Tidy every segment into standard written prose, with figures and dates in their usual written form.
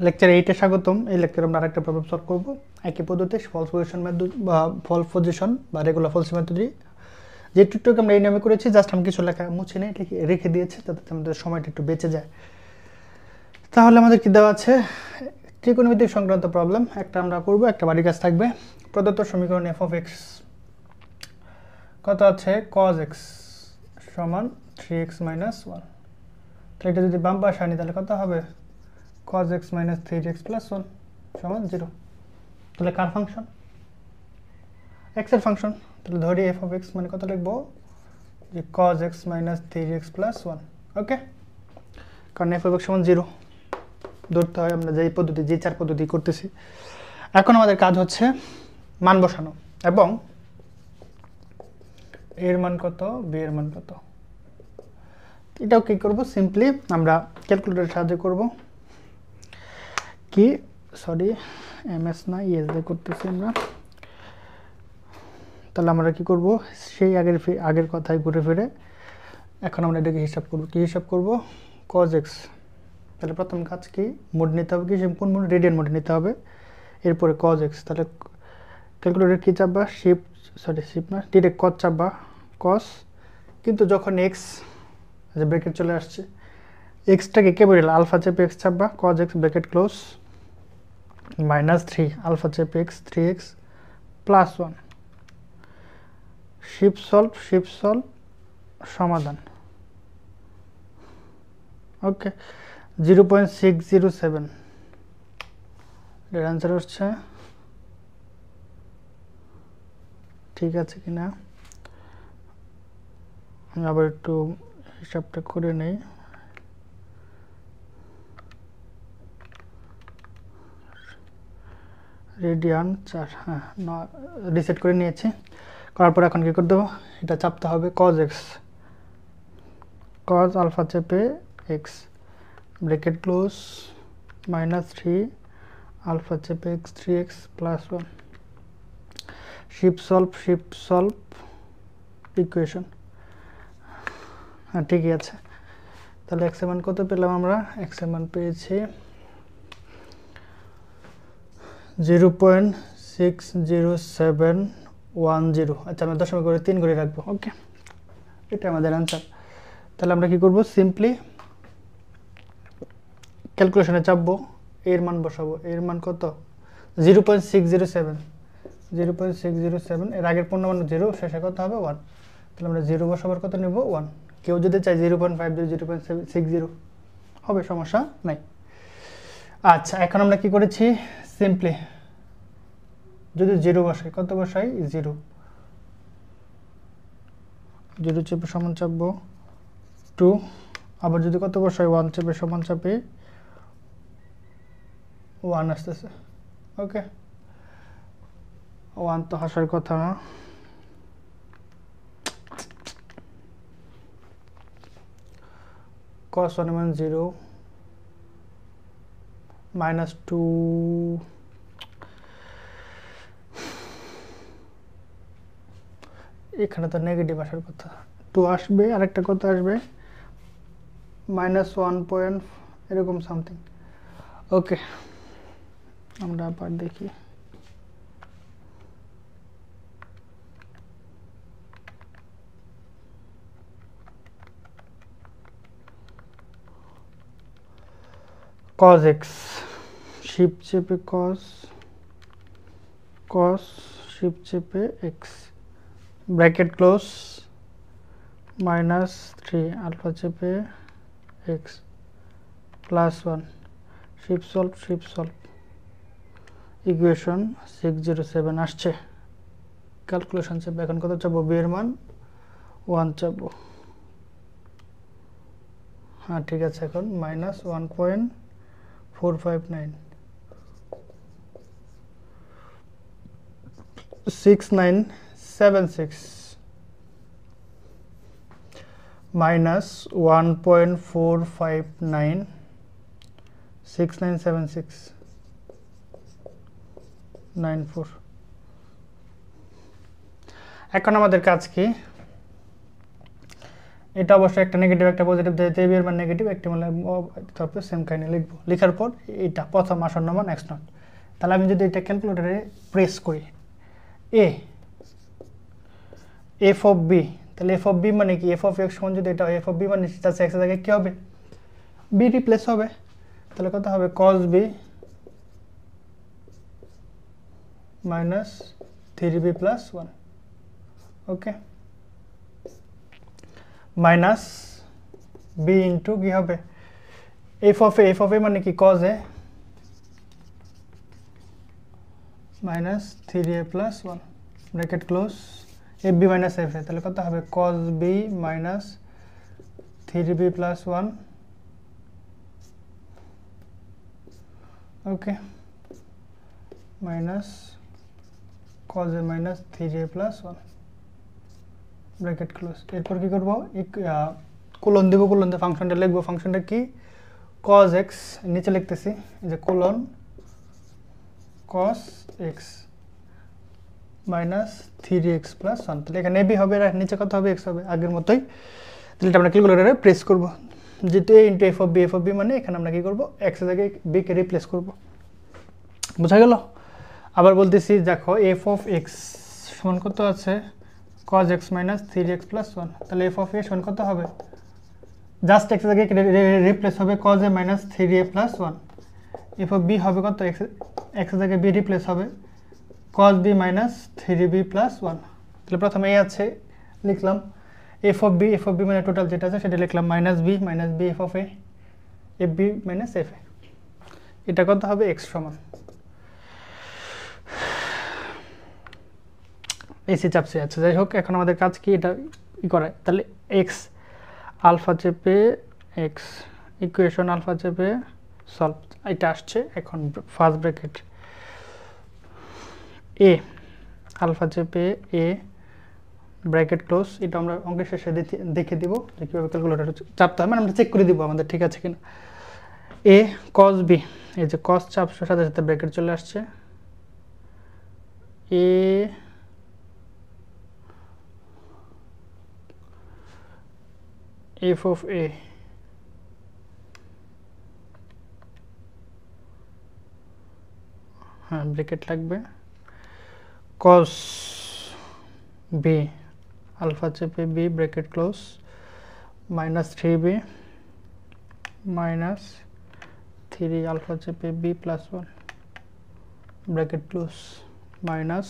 Lecture 8-এ স্বাগতম। এই লেকচারে আমরা আরেকটা প্রবলেম সলভ করব একই পদ্ধতিতে, ফলস পজিশন মেথড বা ফলস পজিশন বা রেগুলার ফলস মেথড। যে টুকটাক আমরা এই নামে করেছি, জাস্ট আমি কিছু লেখা মুছে নিয়ে রেখে দিয়েছি যাতে আমাদের সময়টা একটু বেঁচে যায়। তাহলে আমাদের কি দেওয়া আছে? ত্রিকোণমিতিক সংক্রান্ত প্রবলেম একটা আমরা করব, একটা বাড়ির কাজ থাকবে। প্রদত্ত সমীকরণ f of x কত আছে? cos x সমান 3x minus 1। তাহলে এটা যদি বাম পাশে আনি তাহলে কত হবে? cos x minus 3x plus 1 সমান 0। তাহলে কার ফাংশন? x এর ফাংশন। তাহলে ধরি f of x মানে কত লিখবো? যে cos x minus 3x plus 1। ওকে, কারণ f of x সমান 0 ধরতে হয় আমরা যেই পদ্ধতি, যে চার পদ্ধতি করতেছি। এখন আমাদের কাজ হচ্ছে মান বসানো এবং এর মান কত, বি এর মান কত। এটাও কি করব? সিম্পলি আমরা ক্যালকুলেটরের সাহায্যে করব। কি সরি, এমএস না ইএস দিয়ে করতেছি আমরা। তাহলে আমরা কি করব? সেই আগের কথায় ঘুরে ফিরে এখন আমরা এটাকে হিসাব করব। কি হিসাব করব? cos x। তাহলে প্রথম কাজ কি? মোড নিতে হবে। কি কোন মোড? রেডিয়ান মোডে নিতে হবে। এরপরে cos x। তাহলে ক্যালকুলেটর কি চাপবা? শিফট না, ডিরেক্ট cos চাপবা, cos। কিন্তু যখন x যে ব্র্যাকেট চলে আসছে, এক্সটাকে কে বলে আলফা চেপে x চাপবা, cos x bracket close minus 3 alpha চেপে x 3x plus 1। Shift solve সমাধান। ওকে, 0.607 এর অ্যান্সার হচ্ছে। ঠিক আছে কিনা আমি আবার একটু হিসাবটা করে নেই। রেডিয়ান 4, হ্যাঁ রিসেট করে নিয়েছি। করার পর এখন কি করে দেবো? এটা চাপতে হবে cos x, cos আলফা চেপে x bracket close minus 3 alpha চেপে x 3x plus 1। Shift solve equation. হ্যাঁ ঠিকই আছে। তাহলে x এর মান কত পেলাম আমরা? x এর মান পেয়েছি 0.60710। আচ্ছা, আমরা দশমিক করে 3 করে রাখবো। ওকে, এটা আমাদের অ্যান্সার। তাহলে আমরা কি করব? সিম্পলি ক্যালকুলেশনে চাপবো, এর মান বসাবো। এর মান কত? 0.607। 0.607 এর আগের পূর্ণ মান 0, শেষে কত হবে? 1। তাহলে আমরা 0 বসাবার কত নেব? 1। কেউ যদি চাই 0.50 0.60 হবে, সমস্যা নাই। আচ্ছা, এখন আমরা কি করেছি? সিম্পলি যদি 0 বসাই, কত বসাই? 0 চেপে সমান চাপবো 2। আবার যদি কত বসাই? 1 চেপে সমান চাপে 1 আসতেছে। ওকে, 1 তো আসার কথা না। cos 1 মান 0 মাইনাস 2, এখানে তো নেগেটিভ আসার কথা, 2 আসবে। আরেকটা কত আসবে? -1 এরকম সামথিং। ওকে, আমরা আবার দেখি। cos x শিফট চেপে cos শিফট চেপে x ব্র্যাকেট ক্লোজ -3 আলফা চেপে x plus 1। Shift solve equation 607 আসছে। ক্যালকুলেশন চেপে এখন কত চাপবো? বি এর মান 1 চাপবো। হ্যাঁ ঠিক আছে। এখন -1.459 6976 -1.459 697694। এখন আমাদের কাজ কি? এটা অবশ্যই একটা নেগেটিভ একটা পজিটিভ, যেহেতু এবি এর মান নেগেটিভ, একটি মানে তারপর সেম কাহিনী লিখবো। লেখার পর এটা প্রথম আসন্ন মান x0। তাহলে আমি যদি এটা ক্যালকুলেটরে প্রেস করি এ এফ অফ বি, তাহলে এফ অফ বি মানে কি, এফ অফ এক্স সমান যদি এটা এফ অফ বি মানে সেটা এক্স এর জায়গায় কী হবে, বি রিপ্লেস হবে। তাহলে কত হবে cos B minus 3b plus 1। Okay, minus b into কী হবে এফ অফ এ মানে কি cos A minus 3a plus 1 bracket close, f b minus f a, তাহলে কত হবে cos b minus 3b plus 1। Okay, minus cos এ minus 3a plus 1 bracket close. এরপর কী করবো, কোলন দিব, কোলন দিয়ে ফাংশনটা লিখবো। ফাংশনটা কি কজ এক্স, নিচে লিখতেছি যে colon cos x minus 3x plus 1। তাহলে এখানে এবি হবে আর নিচে কত হবে এক্স হবে আগের মতোই। তাহলে এটা আমরা ক্যালকুলেটরে প্রেস করবো, যেহেতু এ ইন্টু এফ অফ বি মানে এখানে আমরা কী করবো এক্সের জায়গায় বিকে রিপ্লেস করবো। বোঝা গেল? আবার বলতেছি দেখো এফ অফ এক্স সমান কত আছে cos x minus 3x plus 1। তাহলে এফ অফ এ সমান কত হবে, জাস্ট এক্সের জায়গায় রিপ্লেস হবে cos a minus 3a plus 1। F of b হবে কত, এক্সের জায়গায় বি রিপ্লেস হবে cos b minus 3b plus 1। তাহলে প্রথমে এ আছে লিখলাম, এফ অফ বি মানে টোটাল যেটা আছে সেটা লিখলাম minus b f of A, f b minus f a. এটা কত হবে এক্স সমান এসি চাপসি। আচ্ছা যাই হোক, এখন আমাদের কাজ কি, এটা ই করে। তাহলে এক্স আলফা চেপে এক্স ইকুয়েশন আলফা চেপে সলভ, এটা আসছে। এখন ফার্স্ট ব্র্যাকেট এ আলফা চেপে এ ব্র্যাকেট ক্লোজ, এটা আমরা অঙ্কের শেষে দেখে দিব যে কীভাবে ক্যালকুলেটর চাপতে হয়, মানে আমরা চেক করে দিব আমাদের ঠিক আছে কিনা। এ কস বি, এই যে কস চাপসার সাথে সাথে ব্র্যাকেট চলে আসছে, এ এফ অফ এ হ্যাঁ ব্র্যাকেট লাগবে, কস বি আলফা চেপে B bracket close minus 3b minus 3 alpha চেপে B plus 1 bracket close minus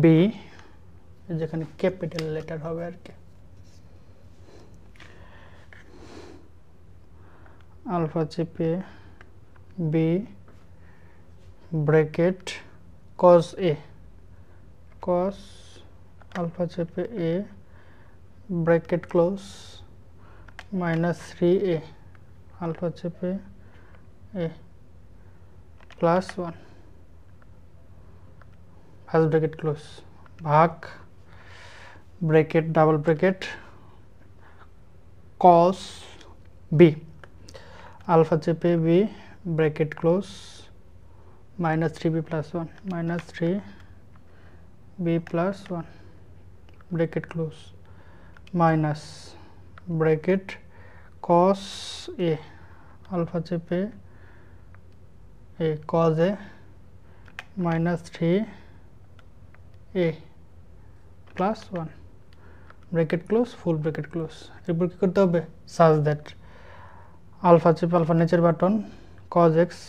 B, যেখানে ক্যাপিটাল লেটার হবে আর কি, আলফা চেপে B bracket cos A, cos alpha চেপে A bracket close minus 3a alpha চেপে A plus 1 first bracket close ভাগ bracket double bracket cos B alpha চেপে B bracket close minus 3b plus 1 minus 3b plus 1 bracket close minus bracket cos A alpha চেপে A cos A minus 3a plus 1 bracket close full bracket close. এরপর কী করতে হবে, such that alpha চেপে alpha নিচের button cos X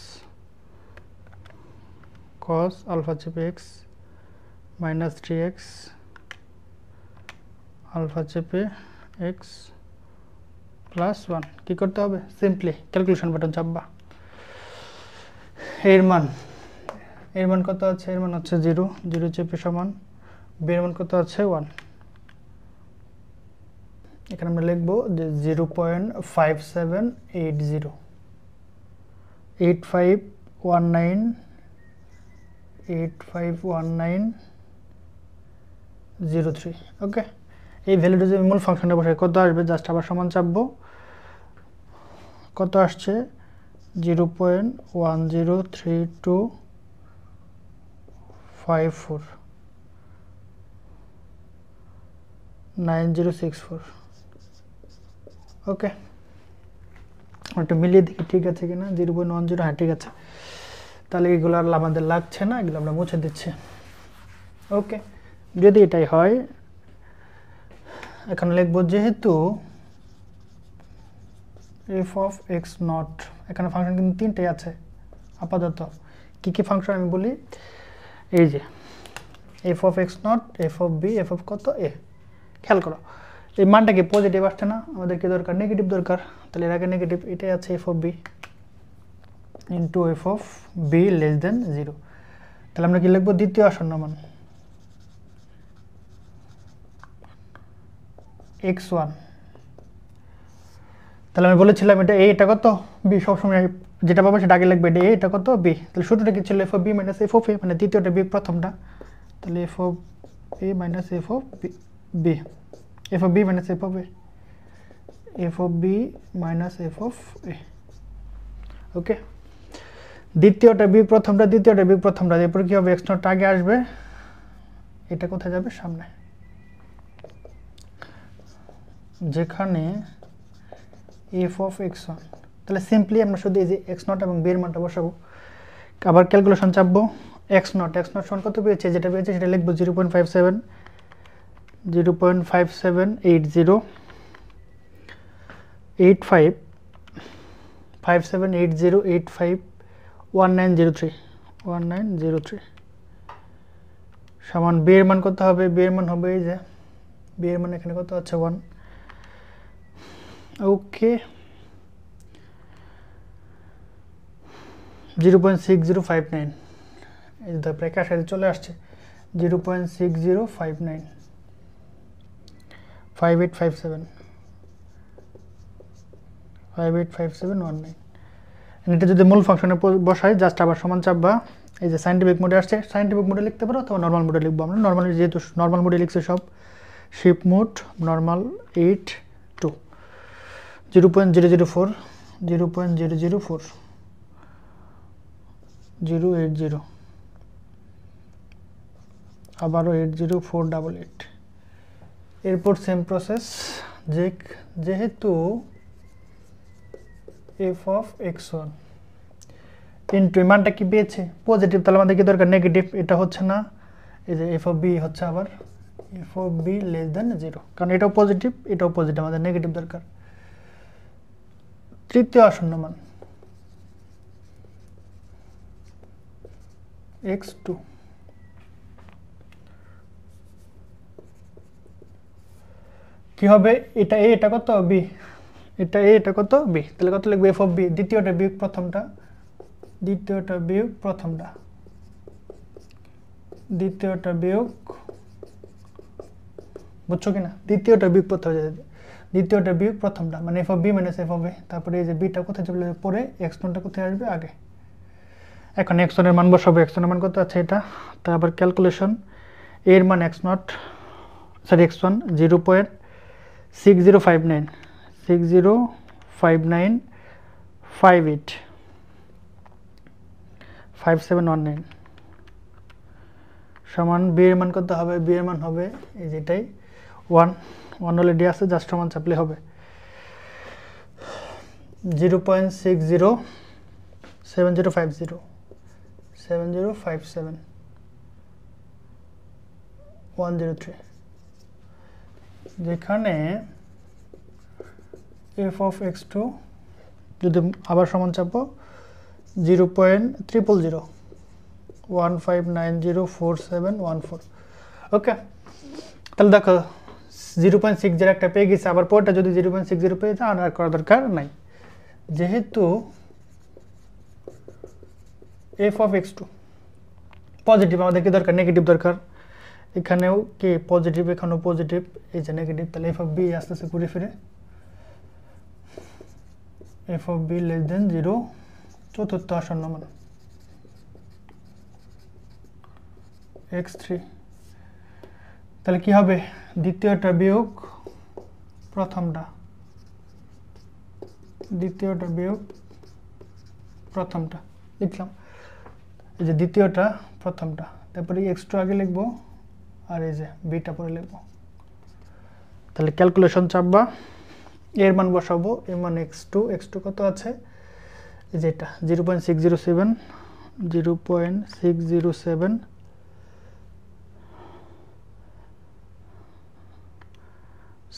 cos alpha চেপে x minus 3x alpha চেপে x plus 1। কী করতে হবে, সিম্পলি ক্যালকুলেশন বাটন চাপবা। এর মান কত আছে, এর মান হচ্ছে 0 চেপে সমান বি এর মান কত আছে 1। এখানে আমরা লিখবো যে 0.5780 851903। ওকে, এই ভ্যালুটা যদি মূল ফাংশনে বসে কত আসবে, জাস্ট আবার সমান চাপবো, কত আসছে 0.103254 9064 ওকে একটু মিলিয়ে দেখি ঠিক আছে কিনা 0.10 হ্যাঁ ঠিক আছে তাহলে এগুলো আর আমাদের লাগছে না এগুলো আমরা মুছে দিচ্ছি ওকে যদি এটাই হয় এখন লিখব যেহেতু f of x not এখানে ফাংশন কিন্তু তিনটে আছে আপাতত কি কি ফাংশন আমি বলি এই যে f of x not f of b f of কত a খেয়াল করো এই মানটা কি পজিটিভ আসছে না আমাদের কি দরকার নেগেটিভ দরকার তাহলে এর আগে নেগেটিভ এটাই আছে f of b into f of b less than 0 তাহলে আমরা কি লিখব দ্বিতীয় আসন্ন মান x1 তাহলে আমি বলেছিলাম এটা a এটা কত b সব সময় যেটা পাবো সেটা আগে লিখবে এটা a এটা কত b তাহলে শুরুটা কি ছিল f of b minus f of a মানে দ্বিতীয়টা b প্রথমটা তাহলে f of a minus f of b f of b minus f of a f of b minus f of a ওকে দ্বিতীয়টা b প্রথমটা দ্বিতীয়টা b প্রথমটা এরপর কি হবে x নট আগে আসবে এটা কোথায় যাবে সামনে যেখানে f of x1 তাহলে সিম্পলি আমরা শুধু এই যে x0 এবং b এর মানটা বসাবো আবার ক্যালকুলেশন চাপবো x0 সমান কত পেয়েছে যেটা পেয়েছে সেটা লিখবো 0.57 0.5780 85 578085 1903 1903 সমান b এর মান কত হবে b এর মান হবে এই যে b এর মান এখানে কত আছে 1 ওকে 0.6059 এই যে ব্র্যাকেট সাথে চলে আসছে 0.6059 5857 585719 এটা যদি মূল ফাংশনে বসাই জাস্ট আবার সমান চাপবা এই যে সায়েন্টিফিক মোডে আসছে সায়েন্টিফিক মোডে লিখতে পারো অথবা নরমাল মোডে লিখবো আমরা নরমালি যেহেতু নরমাল মোডে লিখছে সব শিপ মোড নরমাল 82 0.004 0.004 080 আবারও 80488 এরপর সেম প্রসেস যেহেতু f of x1 ইনটু মানটা কি পেয়েছে পজিটিভ তাহলে আমাদের কি দরকার নেগেটিভ এটা হচ্ছে না এই যে f of b হচ্ছে আবার f of b less than 0 কারণ এটাও পজিটিভ আমাদের নেগেটিভ দরকার তৃতীয় আসন্ন মান x2 কি হবে এটা a এটা কত b এটা a এটা কত b তাহলে কত লিখব f of b দ্বিতীয়টা বিয়োগ প্রথমটা দ্বিতীয়টা বিয়োগ বুঝছো কিনা দ্বিতীয়টা বিয়োগ প্রথমটা মানে f of b minus f of a তারপরে এই যে b টা কোথায় চলে যাবে পরে x1 টা কোথায় আসবে আগে এখন x1 এর মান বসাবো x1 এর মান কত আছে এটা তারপর ক্যালকুলেশন a এর মান x0 সরি x1 0.6059 58 5719 সমান b এর মান কত হবে b এর মান হবে এই যেটাই 1 অলরেডি আছে জাস্ট সমান চাপলে হবে 0.60 7050 7057 103 যেখানে f of x2 যদি আবার সমান চাপো 0.000 15904714 ওকে তাহলে দেখো 0.60 একটা পেয়ে গেছে আবার পরটা যদি 0.60 পেয়ে যায় আর করা দরকার নাই যেহেতু f of x2 পজিটিভ আমাদের কি দরকার নেগেটিভ দরকার এখানেও কি পজিটিভ এখানেও পজিটিভ এই যে নেগেটিভ তাহলে f of b আস্তে আস্তে ঘুরে ফিরে f of b less than 0 চতুর্থ আসন্ন মান x3 তাহলে কি হবে দ্বিতীয়টা বিয়োগ প্রথমটা লিখলাম এই যে দ্বিতীয়টা প্রথমটা তারপরে x2 আগে লিখবো আর এই যে বিটা পরে লিখবো তাহলে ক্যালকুলেশন চাপবা, এর মান বসাবো, এর মান x2 কত আছে এই যে এটা 0.607 0.607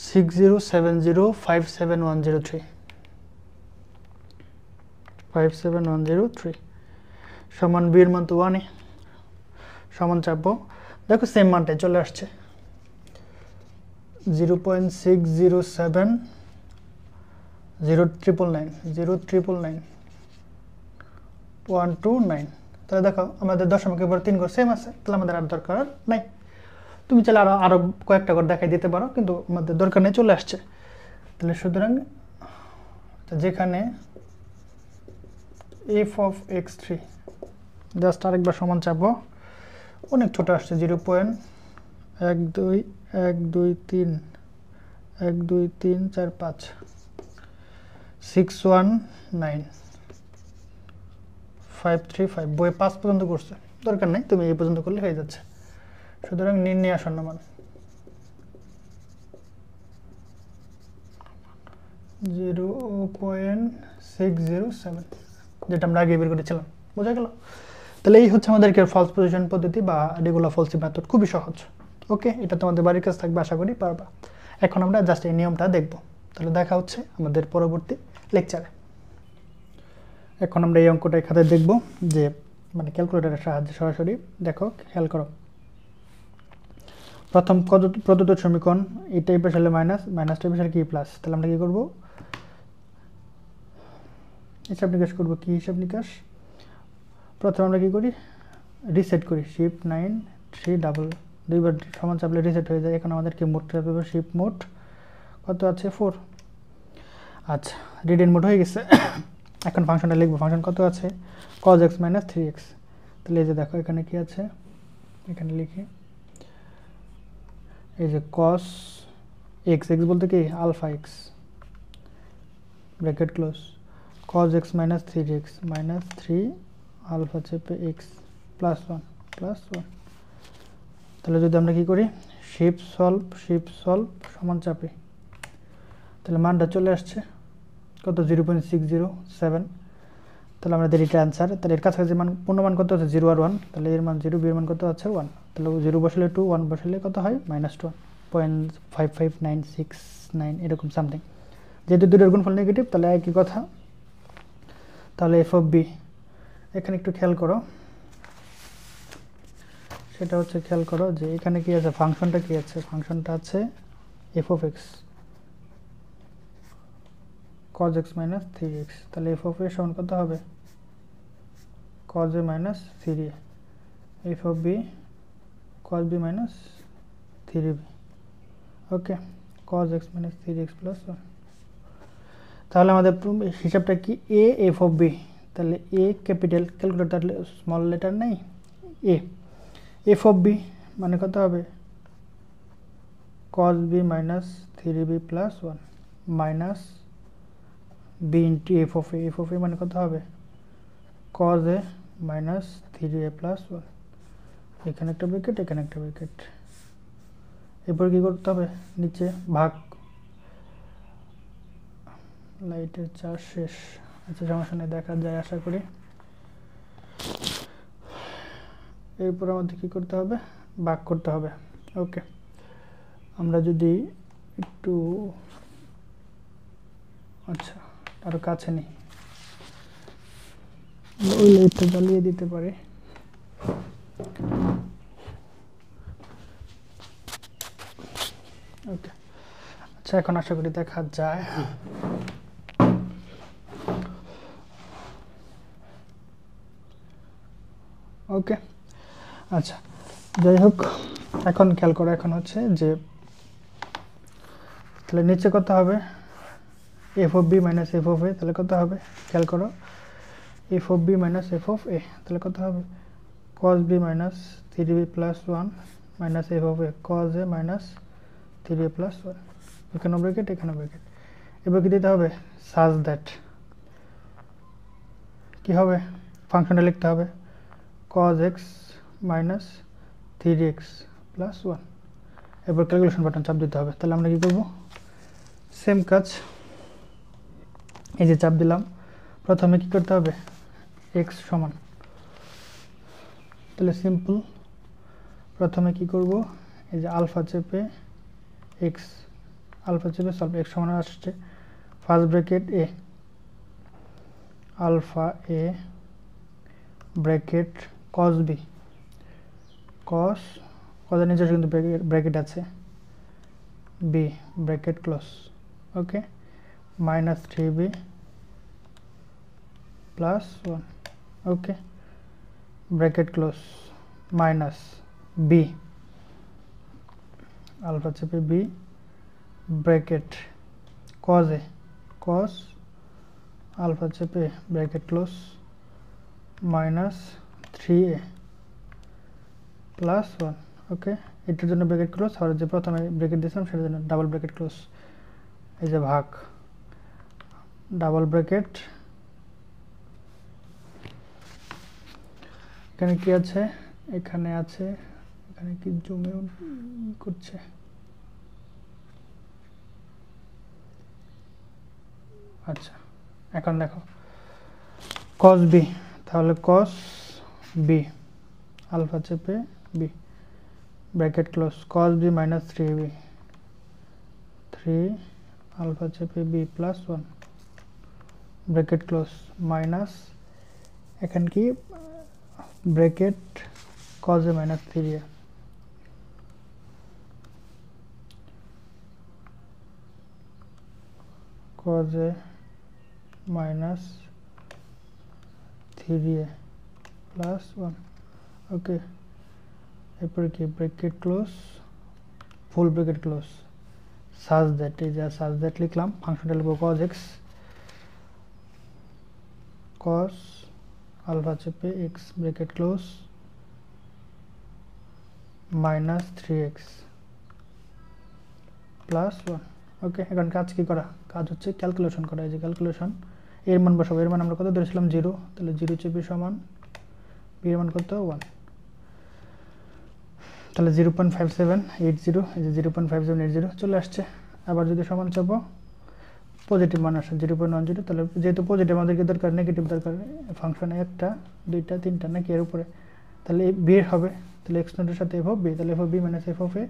6070571103 57103 সমান b এর মান তো 1 সমান চাপবো, দেখো সেম মানটাই চলে আসছে 0.607 0999 129। তাহলে দেখো আমাদের দশমিকের পর 3 ঘর সেম আছে, তাহলে আমাদের আর দরকার নাই। তুমি চাইলে আরো কয়েকটা ঘর দেখাই দিতে পারো, কিন্তু আমাদের দরকার নেই, চলে আসছে। তাহলে সুতরাং যেখানে f of x3 জাস্ট আরেকবার সমান চাপবো, অনেক ছোট আসছে 0.12345 619 বইয়ে 5 পর্যন্ত করছে, দরকার নাই, তুমি এই পর্যন্ত করলে হয়ে যাচ্ছে। সুতরাং নির্ণয় আসন্ন মান 0.607, যেটা আমরা আগে বের করেছিলাম, বোঝা গেল? তাহলে এই হচ্ছে আমাদের ফলস পজিশন পদ্ধতি বা রেগুলার ফলসি মেথড, খুবই সহজ। ওকে, এটা তোমাদের বাড়ির কাছে থাকবে, আশা করি পারবা। এখন আমরা জাস্ট এই নিয়মটা দেখব। তাহলে দেখা হচ্ছে আমাদের পরবর্তী লেকচারে। এখন আমরা এই অঙ্কটাই খাতায় দেখব, যে মানে ক্যালকুলেটরের সাহায্যে সরাসরি। দেখো, খেয়াল করো, প্রথম প্রদত্ত সমীকরণ, এই টাইপের সালে মাইনাস, মাইনাস টাইপের সালে কি প্লাস। তাহলে আমরা কি করব, হিসাব নিকাশ করবো। কি হিসাব নিকাশ? প্রথমে আমরা কি করি, রিসেট করি, শিফট 9 3 ডাবল, দুইবার সমান চাপলে রিসেট হয়ে যায়। এখন আমাদের কি মোট চাপ হবে, শিফট মোট কত আছে 4। আচ্ছা, রিড মোড হয়ে গেছে। এখন ফাংশনটা লিখবো, ফাংশন কত আছে, cos x minus 3x। তাহলে এই যে দেখো এখানে কি আছে, এখানে লিখি, এই যে cos x, x বলতে কি alpha x, bracket close, cos x minus 3x minus 3 alpha চেপে x প্লাস 1 প্লাস 1। তাহলে যদি আমরা কি করি, শিফট সলভ সমান চাপে, তাহলে মানটা চলে আসছে কত, 0.607। তাহলে আমাদের এটা অ্যান্সার। তাহলে এর কাছাকাছি মান, পূর্ণমান কত আছে 0 আর 1, তাহলে এর মান 0, বি এর মান কত আছে 1। তাহলে 0 বসালে 2, 1 বসালে কত হয় -1, 0.55969 এরকম সামথিং। যেহেতু দুটোর গুণফল নেগেটিভ, তাহলে একই কথা। তাহলে এফ অফ বি, এখানে একটু খেয়াল করো, সেটা হচ্ছে খেয়াল করো যে এখানে কি আছে, ফাংশনটা কি আছে, ফাংশনটা আছে F of x cos x minus 3x। তাহলে f of a সমান কত হবে, cos a minus 3a, f of b cos b minus 3b। Okay, cos x minus 3x plus 1। তাহলে আমাদের হিসাবটা কি, a f of b, তাহলে a capital, calculator small letter নেই, a f of b মানে কত হবে, cos b minus 3b plus 1 minus b into f of a, f of a মানে কত হবে, cos a minus 3a plus 1। এখানে একটা ব্র্যাকেট, এখানে একটা ব্র্যাকেট। এরপর কি করতে হবে, নিচে ভাগ, লাইটের চার্জ শেষ। আচ্ছা, সমস্যা নেই, দেখা যায় আশা করি। এরপর আমাদের কি করতে হবে, ভাগ করতে হবে। ওকে, আমরা যদি একটু, আচ্ছা আরো কাছে নেই, ওই লাইটটা জ্বালিয়ে দিতে পারি। ওকে, আচ্ছা এখন আশা করি দেখা যায়। ওকে, আচ্ছা যাই হোক, এখন খেয়াল করো, এখন হচ্ছে যে তাহলে নিচে কত হবে, F of B minus F of A, তাহলে কত হবে, খেয়াল করো, F of B minus F of A, তাহলে কত হবে, cos b minus 3b plus 1 minus F of A cos a minus 3a plus 1, এখানে ব্র্যাকেট, এখানে ব্র্যাকেট। এবার কি দিতে হবে, সাজ দ্যাট কি হবে, ফাংশনটা লিখতে হবে cos x minus 3x plus 1। এবার ক্যালকুলেশন বাটন চাপ দিতে হবে। তাহলে আমরা কি করব, সেম কাজ, এই যে চাপ দিলাম, প্রথমে কি করতে হবে, এক্স সমান, তাহলে সিম্পল প্রথমে কি করব, এই যে আলফা চেপে এক্স, আলফা চেপে সলভ, এক্স সমান আসছে ফার্স্ট ব্র্যাকেট এ, alpha A bracket cos B, cos কজের নিচে কিন্তু ব্র্যাকেট আছে, B bracket close, okay, minus 3b plus 1, okay, bracket close, minus B alpha চেপে B bracket cos A, cos alpha চেপে bracket close minus 3a plus 1, okay, এটার জন্য bracket close, আর যে প্রথমে ব্র্যাকেট দিয়েছিলাম সেটার জন্য ডাবল ব্র্যাকেট ক্লোজ, এই যে ভাগ ডাবল ব্র্যাকেট, এখানে কি আছে, এখানে আছে, এখানে কি জুমে করছে, আচ্ছা এখন দেখো কস বি, তাহলে কস বি আলফা চেপে B bracket close, cos B minus 3b, 3 alpha চেপে B plus 1 bracket close, minus এখান কি ব্র্যাকেট কজ এ মাইনাস 3a, কজ এ মাইনাস 3a প্লাস 1, ওকে, এরপরে কি bracket close full bracket close, such that, এই যে such that লিখলাম, ফাংশনটা লিখবো কজ এক্স, কস আলফা চেপে X bracket close minus 3x plus 1, okay, এখন কাজ কি করা, কাজ হচ্ছে ক্যালকুলেশন করা, এই যে ক্যালকুলেশন, এর মান বসাবো, এর মান আমরা কত ধরেছিলাম 0, তাহলে 0 চেপে সমান বি এর মান কত 1, তাহলে 0.5780, এই যে 0.5780 চলে আসছে, আবার যদি সমান চাপো পজিটিভ মান আসে 0.10, তাহলে যেহেতু পজিটিভ আমাদেরকে দরকার, নেগেটিভ দরকার, ফাংশনে একটা দুইটা তিনটা নাকি এর উপরে, তাহলে বি এর হবে, তাহলে এক্স নোটের সাথে এফ অফ বি, তাহলে F of B minus F of A,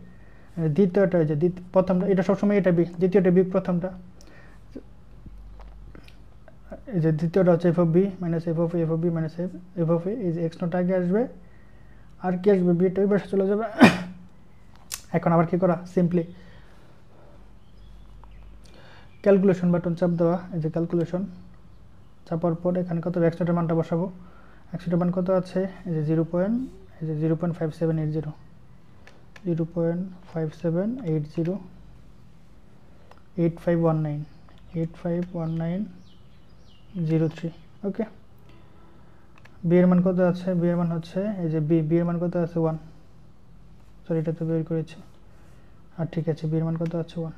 দ্বিতীয়টা এই যে প্রথমটা, এটা সবসময় এটা বি, দ্বিতীয়টা বি, প্রথমটা এই যে দ্বিতীয়টা হচ্ছে F of B minus F of A, F of B minus F of A, এই যে এক্স নোট আগে আসবে, আর কি আসবে, বিটা ওই পাশে চলে যাবে। এখন আবার কি করা, সিম্পলি ক্যালকুলেশন বাটন চাপ দেওয়া, এই যে ক্যালকুলেশন চাপার পর এখানে কত এক্স নোটের মানটা বসাবো, এক্স নোটের মান কত আছে, এই যে 0.5780, 0.5780, 8519, 851903, ওকে, বি এর মান কত আছে, বি এর মান হচ্ছে এই যে বি এর মান কত আছে 1, সরি এটা তো বের করেছি, আর ঠিক আছে বি এর মান কত আছে 1,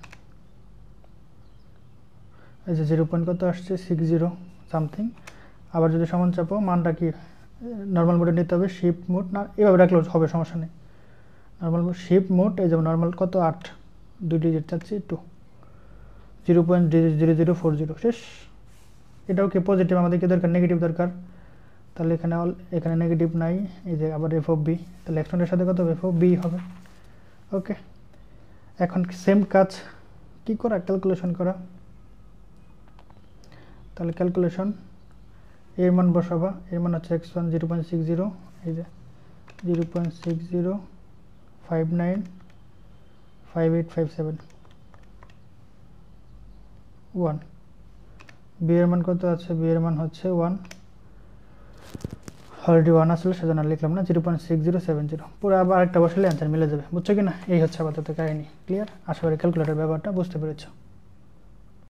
এই যে 0 কত আসছে 60 সামথিং, আবার যদি সমান চাপো মানটা কি নর্মাল মোডে নিতে হবে, শিফট মোড না এভাবে রাখলেও হবে, সমস্যা নেই, নর্মাল মোড শিফট মোড, এই যে নর্মাল কত 8, 2 ডিজিট চাচ্ছি 2, 0.0040 শেষ, এটাও কি পজিটিভ, আমাদেরকে দরকার নেগেটিভ দরকার, তাহলে এখানে নেগেটিভ নাই, এই যে আবার এফ অফ বি, তাহলে এক্স নোটের সাথে কত হবে, এফ অফ বি হবে, ওকে, এখন সেম কাজ কি করা, ক্যালকুলেশন করা, তাহলে ক্যালকুলেশন এর মান বসাবা, এর মান হচ্ছে x1 0.60, এই যে 0.60595857 1, বি এর মান কত আছে, বি এর মান হচ্ছে 1, অলরেডি 1 আসলে সেজন্য লিখলাম না, 0.6070, পুরো আবার আরেকটা বসালে অ্যান্সার মিলে যাবে, বুঝছো কিনা, এই হচ্ছে আপাতত কাহিনী, ক্লিয়ার, আশা করি ক্যালকুলেটর ব্যাপারটা বুঝতে পেরেছো।